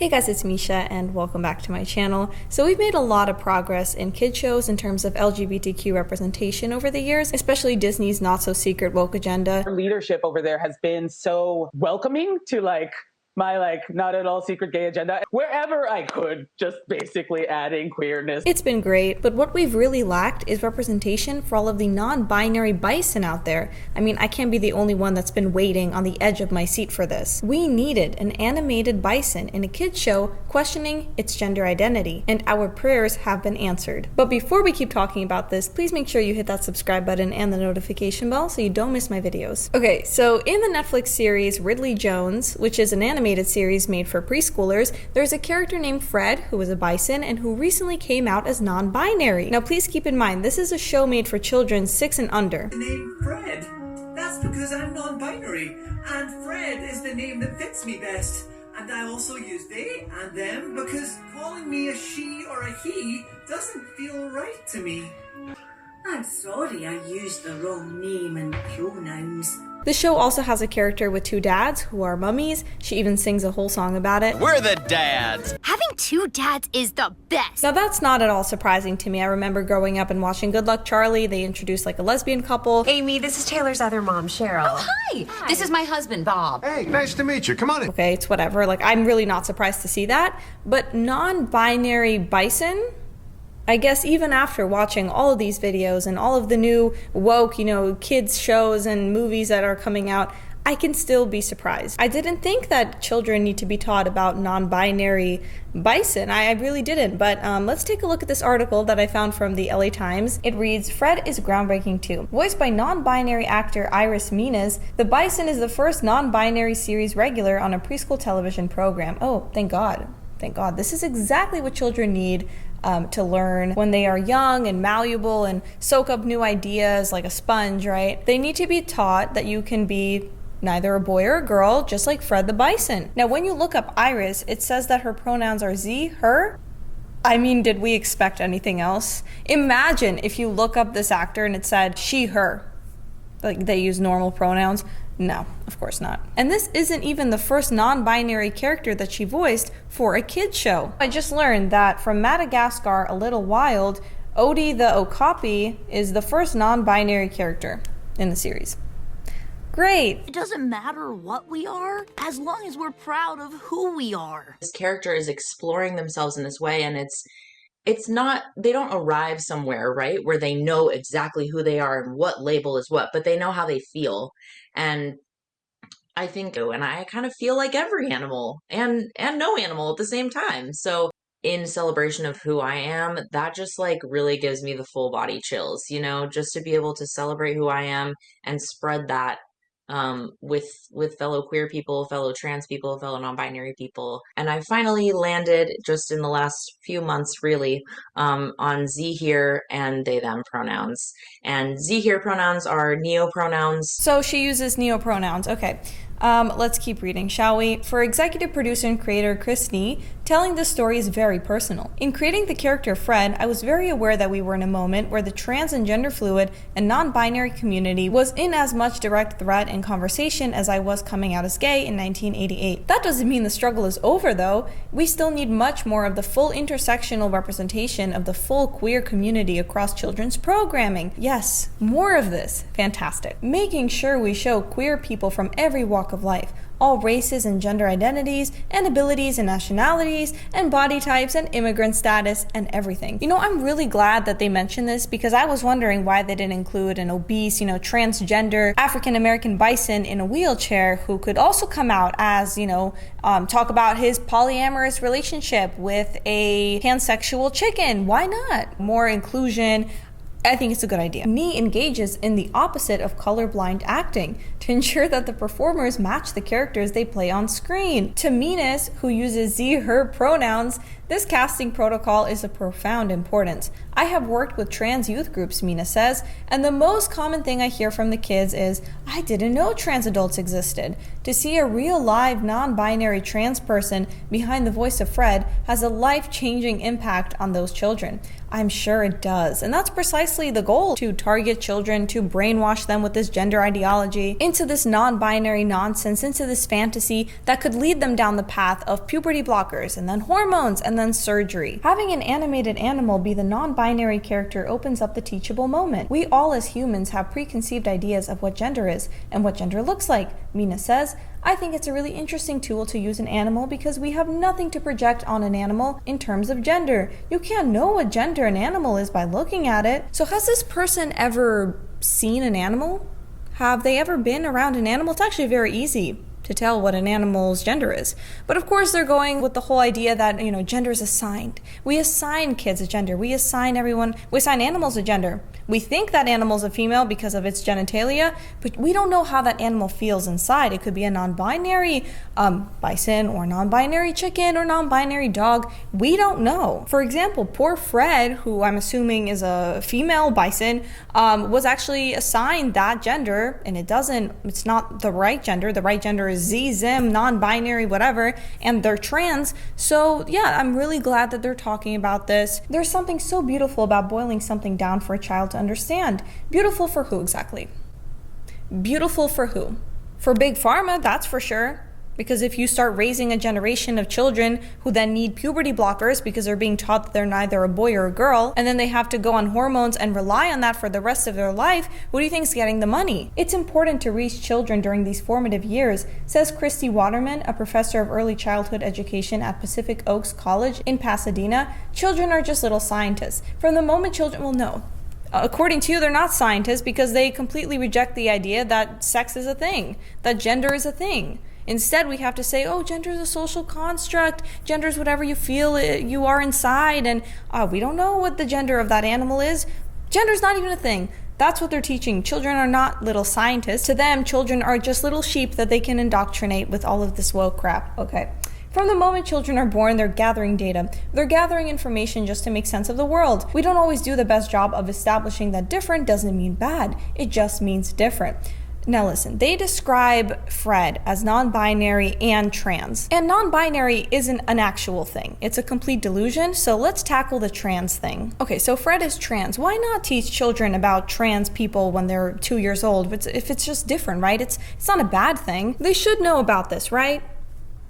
Hey guys, it's Misha and welcome back to my channel. So we've made a lot of progress in kid shows in terms of LGBTQ representation over the years, especially Disney's not-so-secret woke agenda. Leadership over there has been so welcoming to my not at all secret gay agenda. Wherever I could, just basically adding queerness. It's been great, but what we've really lacked is representation for all of the non-binary bison out there. I mean, I can't be the only one that's been waiting on the edge of my seat for this. We needed an animated bison in a kid's show questioning its gender identity, and our prayers have been answered. But before we keep talking about this, please make sure you hit that subscribe button and the notification bell so you don't miss my videos. Okay, so in the Netflix series Ridley Jones, which is an animated series made for preschoolers, there's a character named Fred who is a bison and who recently came out as non-binary. Now please keep in mind, this is a show made for children 6 and under. The name Fred. That's because I'm non-binary, and Fred is the name that fits me best. And I also use they and them because calling me a she or a he doesn't feel right to me. I'm sorry I used the wrong name and pronouns. The show also has a character with 2 dads who are mummies. She even sings a whole song about it. We're the dads! Having 2 dads is the best! Now that's not at all surprising to me. I remember growing up and watching Good Luck Charlie. They introduced like a lesbian couple. Amy, this is Taylor's other mom, Cheryl. Oh, hi! This is my husband, Bob. Hey, nice to meet you. Come on in. Okay, it's whatever. Like, I'm really not surprised to see that. But non-binary bison? I guess even after watching all of these videos and all of the new woke, kids shows and movies that are coming out, I can still be surprised. I didn't think that children need to be taught about non-binary bison. I really didn't. But let's take a look at this article that I found from the LA Times. It reads, Fred is groundbreaking too. Voiced by non-binary actor Iris Menas, the bison is the first non-binary series regular on a preschool television program. Oh, thank God. Thank God. This is exactly what children need to learn when they are young and malleable and soak up new ideas like a sponge, right? They need to be taught that you can be neither a boy or a girl, just like Fred the Bison. Now, when you look up Iris, it says that her pronouns are Z, her. I mean, did we expect anything else? Imagine if you look up this actor and it said she, her. Like they use normal pronouns. No, of course not. And this isn't even the first non-binary character that she voiced for a kid's show. I just learned that from Madagascar A Little Wild, Odie the Okapi is the first non-binary character in the series. Great! It doesn't matter what we are, as long as we're proud of who we are. This character is exploring themselves in this way, and it's not, they don't arrive somewhere, right, where they know exactly who they are and what label is what, but they know how they feel. And I think, and I kind of feel like every animal and no animal at the same time. So in celebration of who I am, that just like really gives me the full body chills, just to be able to celebrate who I am and spread that with fellow queer people, fellow trans people, fellow non-binary people. And I finally landed just in the last few months really on Z here and they them pronouns. And Z here pronouns are neo-pronouns. So she uses neo-pronouns. Okay. Let's keep reading, shall we? For executive producer and creator Chris Nee, telling this story is very personal. In creating the character Fred, I was very aware that we were in a moment where the trans and gender fluid and non-binary community was in as much direct threat and conversation as I was coming out as gay in 1988. That doesn't mean the struggle is over though. We still need much more of the full intersectional representation of the full queer community across children's programming. Yes, more of this. Fantastic. Making sure we show queer people from every walk of life, all races and gender identities and abilities and nationalities and body types and immigrant status and everything. I'm really glad that they mentioned this because I was wondering why they didn't include an obese, transgender African-American bison in a wheelchair who could also come out as, talk about his polyamorous relationship with a pansexual chicken. Why not? More inclusion. I think it's a good idea. Nee engages in the opposite of colorblind acting to ensure that the performers match the characters they play on screen. To Menas, who uses ze, her pronouns, this casting protocol is of profound importance. I have worked with trans youth groups, Mina says, and the most common thing I hear from the kids is, I didn't know trans adults existed. To see a real live non-binary trans person behind the voice of Fred has a life-changing impact on those children. I'm sure it does. And that's precisely the goal, to target children, to brainwash them with this gender ideology, into this non-binary nonsense, into this fantasy that could lead them down the path of puberty blockers, and then hormones, and then surgery. Having an animated animal be the non-binary character opens up the teachable moment. We all as humans have preconceived ideas of what gender is, and what gender looks like. Mina says, I think it's a really interesting tool to use an animal because we have nothing to project on an animal in terms of gender. You can't know what gender an animal is by looking at it. So has this person ever seen an animal? Have they ever been around an animal? It's actually very easy to tell what an animal's gender is. But of course they're going with the whole idea that, gender is assigned. We assign kids a gender. We assign animals a gender. We think that animal's a female because of its genitalia, but we don't know how that animal feels inside. It could be a non-binary bison, or non-binary chicken, or non-binary dog. We don't know. For example, poor Fred, who I'm assuming is a female bison, was actually assigned that gender, and it's not the right gender. The right gender is Z, Zim, non-binary, whatever, and they're trans. So yeah, I'm really glad that they're talking about this. There's something so beautiful about boiling something down for a child to understand. Beautiful for who exactly? Beautiful for who? For Big Pharma, that's for sure. Because if you start raising a generation of children who then need puberty blockers because they're being taught that they're neither a boy or a girl, and then they have to go on hormones and rely on that for the rest of their life, who do you think is getting the money? It's important to reach children during these formative years, says Christy Waterman, a professor of early childhood education at Pacific Oaks College in Pasadena. Children are just little scientists. From the moment children will know. According to you, they're not scientists because they completely reject the idea that sex is a thing, that gender is a thing. Instead, we have to say, gender is a social construct. Gender is whatever you feel you are inside. And we don't know what the gender of that animal is. Gender is not even a thing. That's what they're teaching. Children are not little scientists. To them, children are just little sheep that they can indoctrinate with all of this woke crap. Okay. From the moment children are born, they're gathering data. They're gathering information just to make sense of the world. We don't always do the best job of establishing that different doesn't mean bad. It just means different. Now listen, they describe Fred as non-binary and trans. And non-binary isn't an actual thing. It's a complete delusion, so let's tackle the trans thing. Okay, so Fred is trans. Why not teach children about trans people when they're 2 years old? If it's just different, right? It's not a bad thing. They should know about this, right?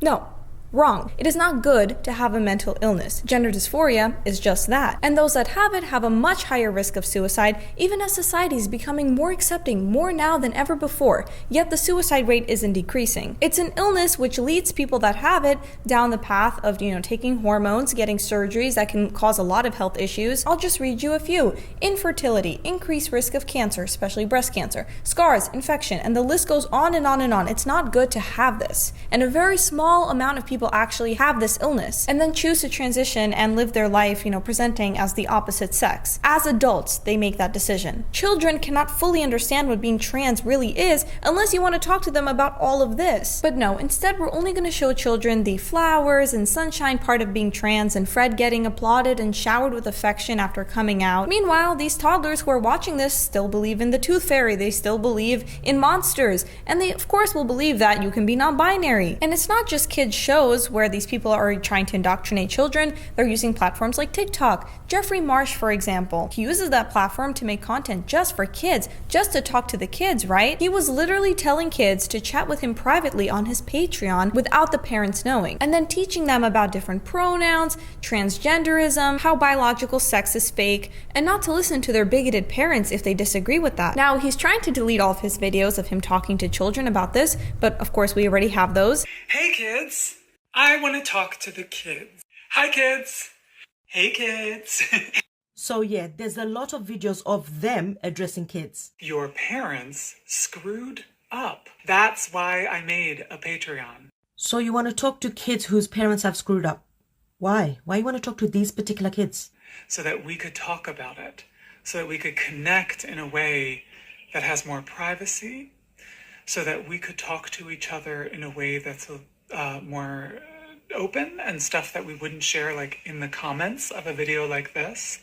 No. Wrong. It is not good to have a mental illness. Gender dysphoria is just that. And those that have it have a much higher risk of suicide, even as society is becoming more accepting, more now than ever before. Yet the suicide rate isn't decreasing. It's an illness which leads people that have it down the path of, taking hormones, getting surgeries that can cause a lot of health issues. I'll just read you a few. Infertility, increased risk of cancer, especially breast cancer, scars, infection, and the list goes on and on and on. It's not good to have this. And a very small amount of people actually have this illness and then choose to transition and live their life, presenting as the opposite sex. As adults, they make that decision. Children cannot fully understand what being trans really is unless you want to talk to them about all of this. But no, instead we're only going to show children the flowers and sunshine part of being trans and Fred getting applauded and showered with affection after coming out. Meanwhile, these toddlers who are watching this still believe in the tooth fairy, they still believe in monsters, and they of course will believe that you can be non-binary. And it's not just kids shows where these people are trying to indoctrinate children. They're using platforms like TikTok. Jeffrey Marsh, for example, he uses that platform to make content just for kids, just to talk to the kids, right? He was literally telling kids to chat with him privately on his Patreon without the parents knowing, and then teaching them about different pronouns, transgenderism, how biological sex is fake, and not to listen to their bigoted parents if they disagree with that. Now, he's trying to delete all of his videos of him talking to children about this, but of course we already have those. Hey kids! I want to talk to the kids. Hi, kids. Hey, kids. So yeah, there's a lot of videos of them addressing kids. Your parents screwed up. That's why I made a Patreon. So you want to talk to kids whose parents have screwed up? Why? Why you want to talk to these particular kids? So that we could talk about it. So that we could connect in a way that has more privacy. So that we could talk to each other in a way that's more open and stuff that we wouldn't share like in the comments of a video like this.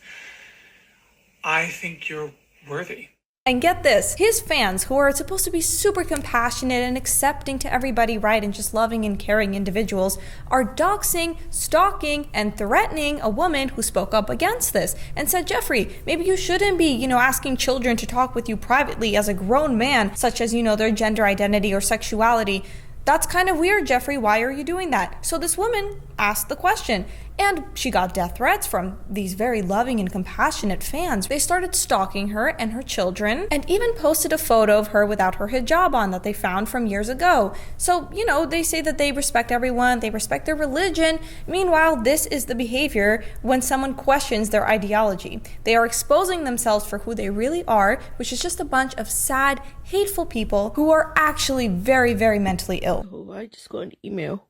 I think you're worthy. And get this, his fans, who are supposed to be super compassionate and accepting to everybody, right, and just loving and caring individuals, are doxing, stalking, and threatening a woman who spoke up against this and said, Jeffrey, maybe you shouldn't be, asking children to talk with you privately as a grown man, such as, their gender identity or sexuality. That's kind of weird, Jeffrey. Why are you doing that? So this woman asked the question, and she got death threats from these very loving and compassionate fans. They started stalking her and her children, and even posted a photo of her without her hijab on that they found from years ago. So, they say that they respect everyone, they respect their religion. Meanwhile, this is the behavior when someone questions their ideology. They are exposing themselves for who they really are, which is just a bunch of sad, hateful people who are actually very, very mentally ill. Oh, I just got an email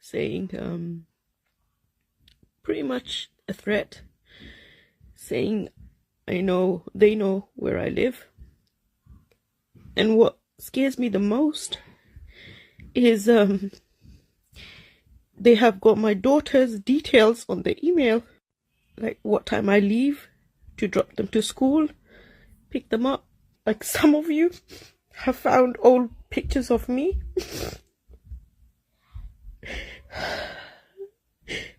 saying, pretty much a threat, saying they know where I live. And what scares me the most is they have got my daughter's details on the email, like what time I leave to drop them to school, pick them up. Like some of you have found old pictures of me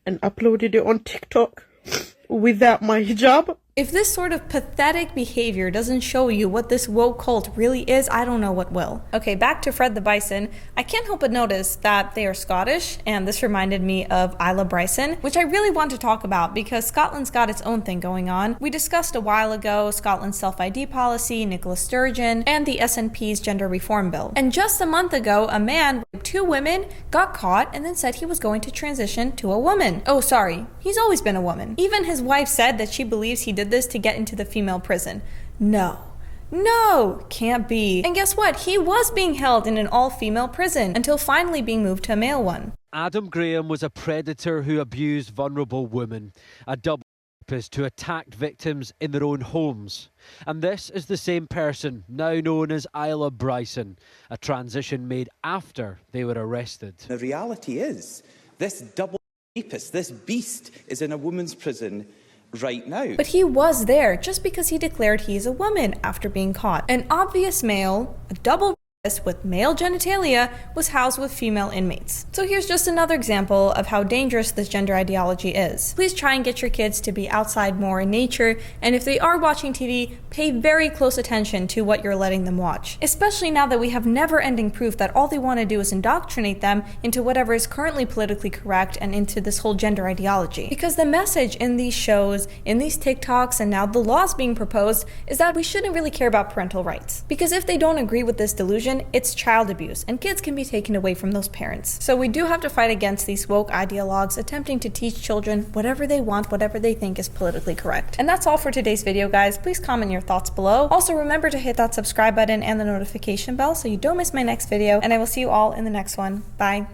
and uploaded it on TikTok without my hijab. If this sort of pathetic behavior doesn't show you what this woke cult really is, I don't know what will. Okay, back to Fred the Bison. I can't help but notice that they are Scottish, and this reminded me of Isla Bryson, which I really want to talk about because Scotland's got its own thing going on. We discussed a while ago Scotland's self-ID policy, Nicola Sturgeon, and the SNP's gender reform bill. And just a month ago, a man raped 2 women, got caught, and then said he was going to transition to a woman. Oh, sorry, he's always been a woman. Even his wife said that she believes he did this to get into the female prison. No, can't be. And guess what? He was being held in an all-female prison until finally being moved to a male one. Adam Graham was a predator who abused vulnerable women, a double rapist who attacked victims in their own homes. And this is the same person, now known as Isla Bryson, a transition made after they were arrested. The reality is, this double rapist, this beast, is in a woman's prison right now. But he was there just because he declared he is a woman after being caught. An obvious male, a double with male genitalia, was housed with female inmates. So here's just another example of how dangerous this gender ideology is. Please try and get your kids to be outside more in nature, and if they are watching TV, pay very close attention to what you're letting them watch. Especially now that we have never-ending proof that all they want to do is indoctrinate them into whatever is currently politically correct and into this whole gender ideology. Because the message in these shows, in these TikToks, and now the laws being proposed is that we shouldn't really care about parental rights. Because if they don't agree with this delusion, it's child abuse, and kids can be taken away from those parents. So we do have to fight against these woke ideologues attempting to teach children whatever they want, whatever they think is politically correct. And that's all for today's video, guys. Please comment your thoughts below. Also, remember to hit that subscribe button and the notification bell so you don't miss my next video, and I will see you all in the next one. Bye.